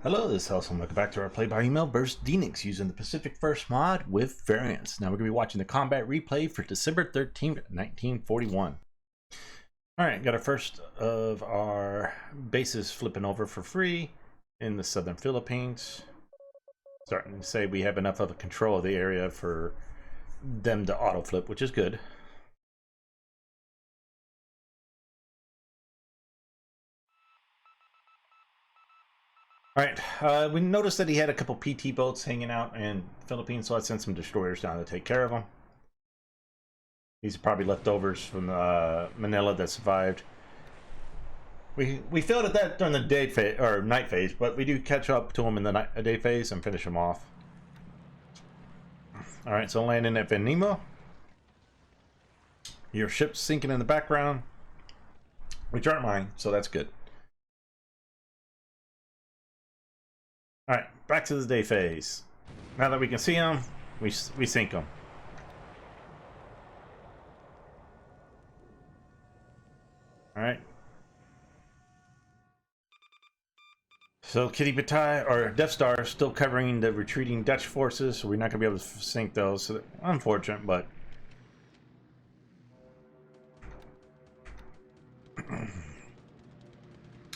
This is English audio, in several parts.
Hello, this is Hellsen. Welcome back to our play by email burst Deaniks using the Pacific First mod with variants. Now we're going to be watching the combat replay for December 13th, 1941. Alright, got our first of our bases flipping over for free in the southern Philippines. Starting to say we have enough of a control of the area for them to auto flip, which is good. Alright, we noticed that he had a couple PT boats hanging out in the Philippines, so I sent some destroyers down to take care of them. These are probably leftovers from Manila that survived. We failed at that during the day phase, or night phase, but we do catch up to them in the day phase and finish them off. Alright, so landing at Venimo. Your ship's sinking in the background, which aren't mine, so that's good. Alright, back to the day phase. Now that we can see them, we sink them. Alright. So Kitty Batai, or Death Star, is still covering the retreating Dutch forces, so we're not going to be able to sink those. So unfortunate, but...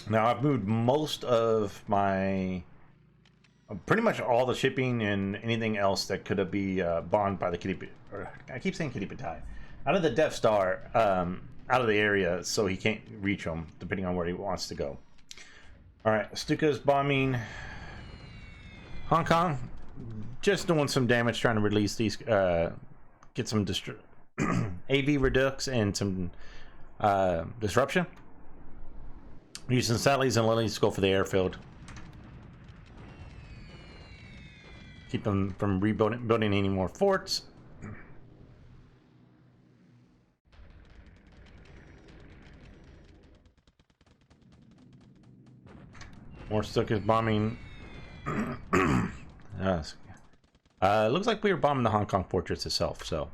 Now I've moved most of my... pretty much all the shipping and anything else that could be bombed by the Kitty... Or, I keep saying Kitty Batai. Out of the Death Star, out of the area, so he can't reach them, depending on where he wants to go. Alright, Stuka's bombing Hong Kong. Just doing some damage, trying to release these... get some AV redux and some disruption. Using Sally's and Lilies to go for the airfield. Keep them from building any more forts. More Stukas bombing. Looks like we were bombing the Hong Kong fortress itself, so.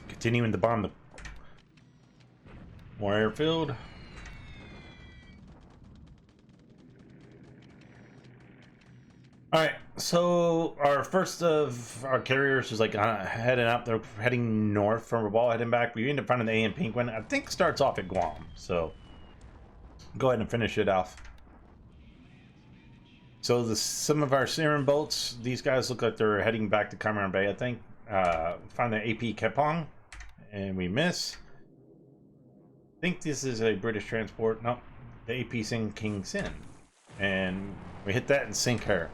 Continuing to bomb the more airfield. Alright, so our first of our carriers is like heading up. They're heading north from Rabaul, heading back. We end up finding the AM Penguin. I think starts off at Guam, so go ahead and finish it off. So some of our Siren boats, these guys look like they're heading back to Cameron Bay, I think. Find the AP Kepong. And we miss. I think this is a British transport. No, the AP Sing King Sin. And we hit that and sink her.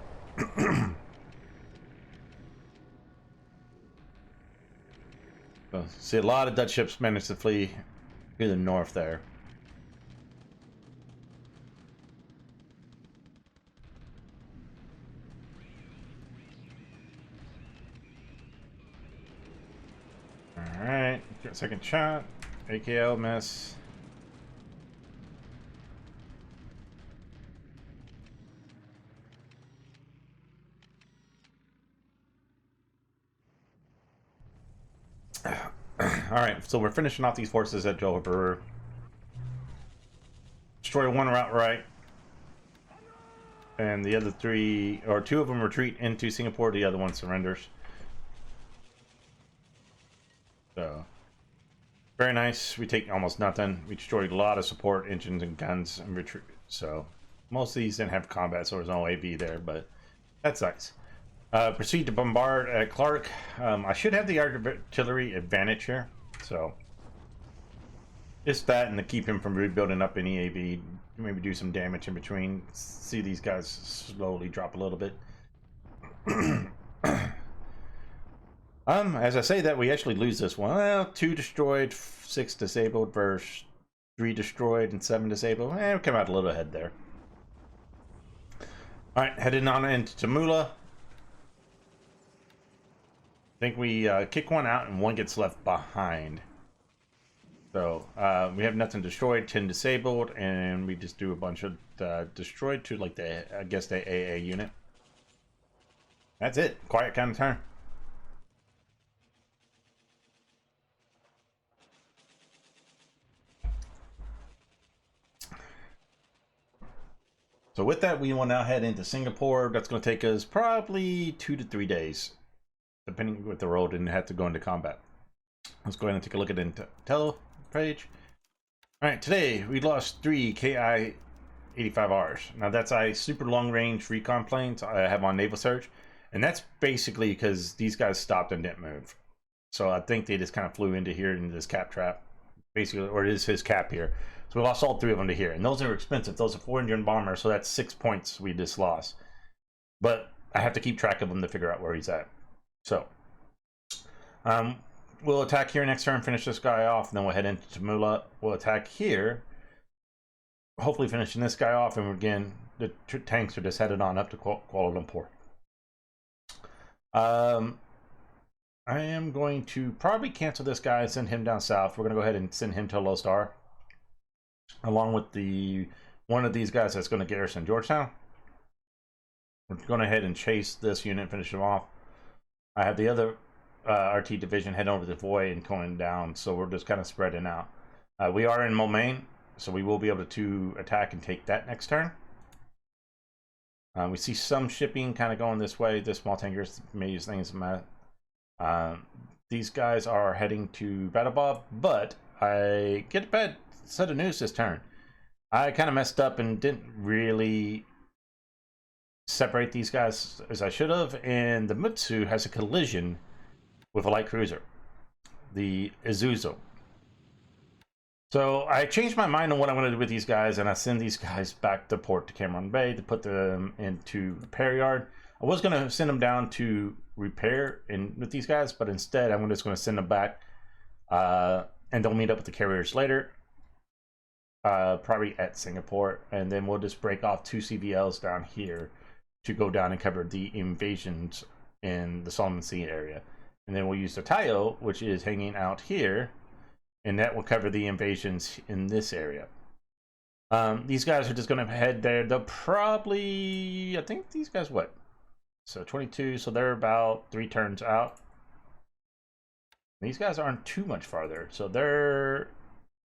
So, see, a lot of Dutch ships managed to flee to the north there. Alright, second shot. AKL miss. Alright, so we're finishing off these forces at Johor. Destroy one outright. And the other three, or two of them retreat into Singapore, the other one surrenders. So, very nice. We take almost nothing. We destroyed a lot of support engines and guns and retreat. So, most of these didn't have combat, so there's no AV there, but that's nice. Proceed to bombard at Clark. I should have the artillery advantage here, so just that and to keep him from rebuilding up any AV. Maybe do some damage in between. See these guys slowly drop a little bit. As I say that, we actually lose this one. Well, 2 destroyed, 6 disabled versus 3 destroyed and 7 disabled. We come out a little ahead there. Alright, heading on into Tamula. I think we kick one out and one gets left behind. So, we have nothing destroyed, 10 disabled, and we just do a bunch of destroyed to, like, I guess the AA unit. That's it. Quiet kind of turn. So with that, we will now head into Singapore. That's going to take us probably 2 to 3 days, depending with the road, and have to go into combat. Let's go ahead and take a look at the intel page. All right, today we lost 3 KI 85Rs. Now that's a super long range recon planes I have on naval search, and that's basically because these guys stopped and didn't move. So I think they just kind of flew into here into this cap trap, basically, or it is his cap here. So we lost all 3 of them to here, and those are expensive. Those are 4-engine bombers, so that's 6 points we just lost. But I have to keep track of him to figure out where he's at. So we'll attack here next turn, finish this guy off, and then we'll head into Tamula. We'll attack here, hopefully finishing this guy off, and again, the tanks are just headed on up to Kuala Lumpur. I am going to probably cancel this guy and send him down south. We're going to go ahead and send him to a low star, along with one of these guys that's going to garrison Georgetown. We're going to head and chase this unit, finish him off. I have the other RT division heading over the Voy and going down, so we're just kind of spreading out. We are in Momaine, so we will be able to attack and take that next turn. We see some shipping kind of going this way. The small tankers may use things. These guys are heading to Battle Bob, but I get a bad set of news this turn. I kind of messed up and didn't really separate these guys as I should have, and the Mutsu has a collision with a light cruiser, the Isuzu. So I changed my mind on what I want to do with these guys, and I send these guys back to port to Cameron Bay to put them into repair yard. I was going to send them down to repair with these guys, but instead I'm just going to send them back, and they'll meet up with the carriers later, probably at Singapore, and then we'll just break off 2 CVLs down here to go down and cover the invasions in the Solomon Sea area. And then we'll use the Tayo, which is hanging out here, and that will cover the invasions in this area. These guys are just going to head there. They'll probably, I think these guys, what? So 22, so they're about 3 turns out. These guys aren't too much farther, so they're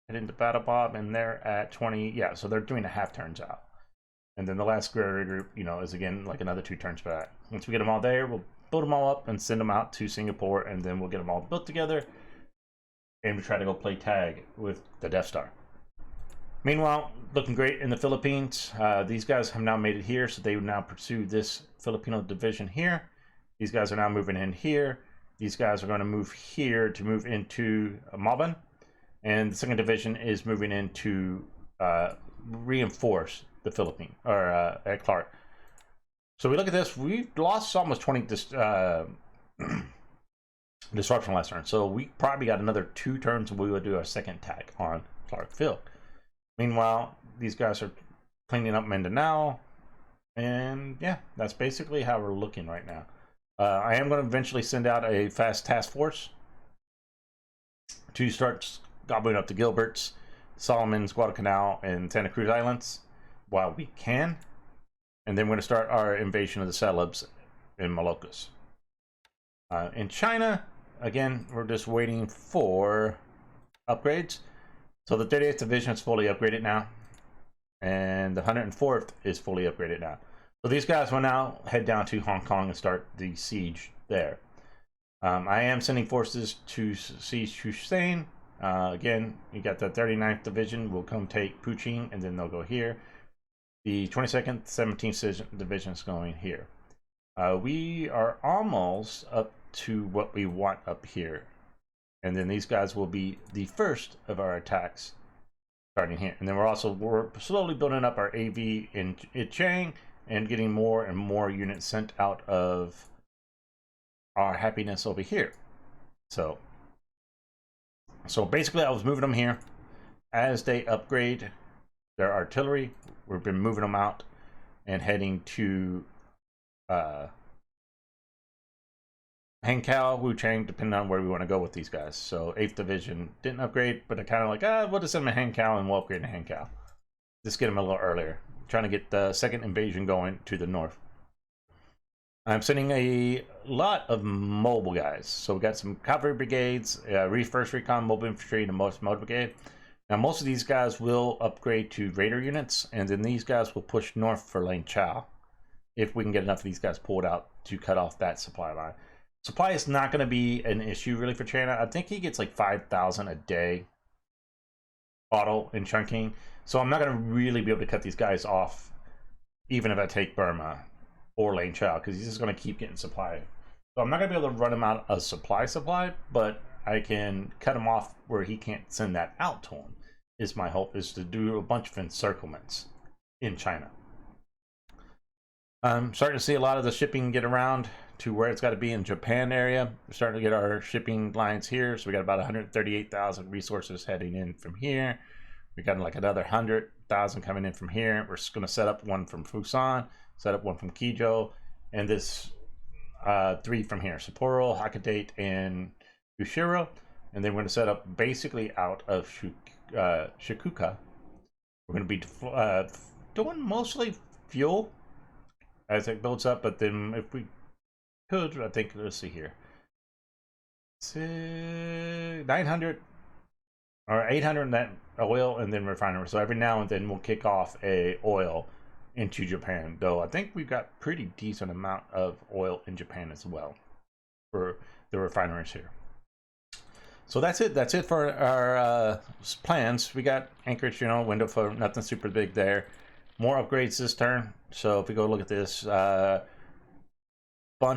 heading to Battle Bob, and they're at 20. Yeah, so they're doing a half turns out. And then the last group, you know, is again like another 2 turns back. Once we get them all there, we'll build them all up and send them out to Singapore, and then we'll get them all built together, and we try to go play tag with the Death Star. Meanwhile, looking great in the Philippines. These guys have now made it here, so they would now pursue this Filipino division here. These guys are now moving in here. These guys are going to move here to move into Maban, and the 2nd division is moving in to reinforce the Philippines, or at Clark. So we look at this, we've lost almost 20 disruption last turn, so we probably got another 2 turns and we will do our second attack on Clark Field. Meanwhile, these guys are cleaning up Mindanao, and yeah, that's basically how we're looking right now. I am going to eventually send out a fast task force to start gobbling up the Gilberts, Solomons, Guadalcanal, and Santa Cruz Islands while we can. And then we're going to start our invasion of the Celebs in Moluccas. In China, again, we're just waiting for upgrades. So the 38th Division is fully upgraded now, and the 104th is fully upgraded now. So these guys will now head down to Hong Kong and start the siege there. I am sending forces to siege Hussein. Again, you got the 39th Division will come take Puching, and then they'll go here. The 22nd, 17th Division is going here. We are almost up to what we want up here. And then these guys will be the first of our attacks starting here. And then we're slowly building up our AV in Chang and getting more and more units sent out of our happiness over here. So basically I was moving them here. As they upgrade their artillery, we've been moving them out and heading to Hankow, Wuchang, depending on where we want to go with these guys. So 8th Division didn't upgrade, but I kind of like, we'll just send them to Hankow and we'll upgrade to Hankow. Just get them a little earlier. Trying to get the 2nd invasion going to the north. I'm sending a lot of mobile guys. So we got some cavalry brigades, 1st Recon Mobile Infantry, and the most mobile brigade. Now, most of these guys will upgrade to Raider units, and then these guys will push north for Lane Chow if we can get enough of these guys pulled out to cut off that supply line. Supply is not going to be an issue really for China. I think he gets like 5,000 a day auto and chunking, so I'm not going to really be able to cut these guys off even if I take Burma or Lane Chow, because he's just going to keep getting supply. So I'm not going to be able to run him out of supply, but I can cut him off where he can't send that out to him. Is my hope, is to do a bunch of encirclements in China. I'm starting to see a lot of the shipping get around to where it's got to be in Japan area. We're starting to get our shipping lines here. So we got about 138,000 resources heading in from here. We got like another 100,000 coming in from here. We're just going to set up one from Fusan, set up one from Kijo, and this 3 from here: Sapporo, Hakodate, and Ushiro. And then we're going to set up basically out of Shikuka. We're going to be doing mostly fuel as it builds up, but then if we could, I think, let's see here, 900 or 800 net oil and then refinery. So every now and then we'll kick off a oil into Japan, though I think we've got pretty decent amount of oil in Japan as well for the refineries here. So that's it for our plans. We got Anchorage, you know, window for nothing super big there. More upgrades this turn. So if we go look at this, bunch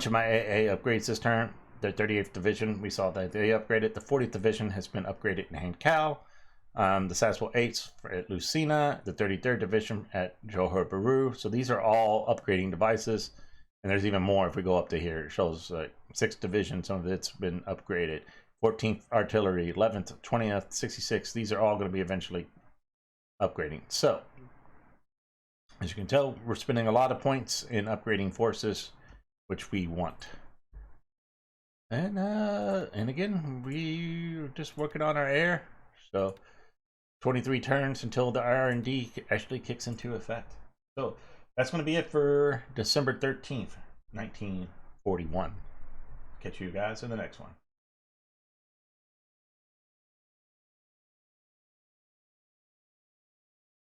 of my AA upgrades this turn. The 38th Division, we saw that they upgraded. The 40th Division has been upgraded in Hankow. The Sasebo 8s at Lucena. The 33rd Division at Johor Bahru. So these are all upgrading devices. And there's even more if we go up to here. It shows 6th Division, some of it's been upgraded. 14th Artillery, 11th, 20th, 66th. These are all going to be eventually upgrading. So, as you can tell, we're spending a lot of points in upgrading forces, which we want. And again, we're just working on our air. So 23 turns until the R&D actually kicks into effect. So that's going to be it for December 13th, 1941. Catch you guys in the next one.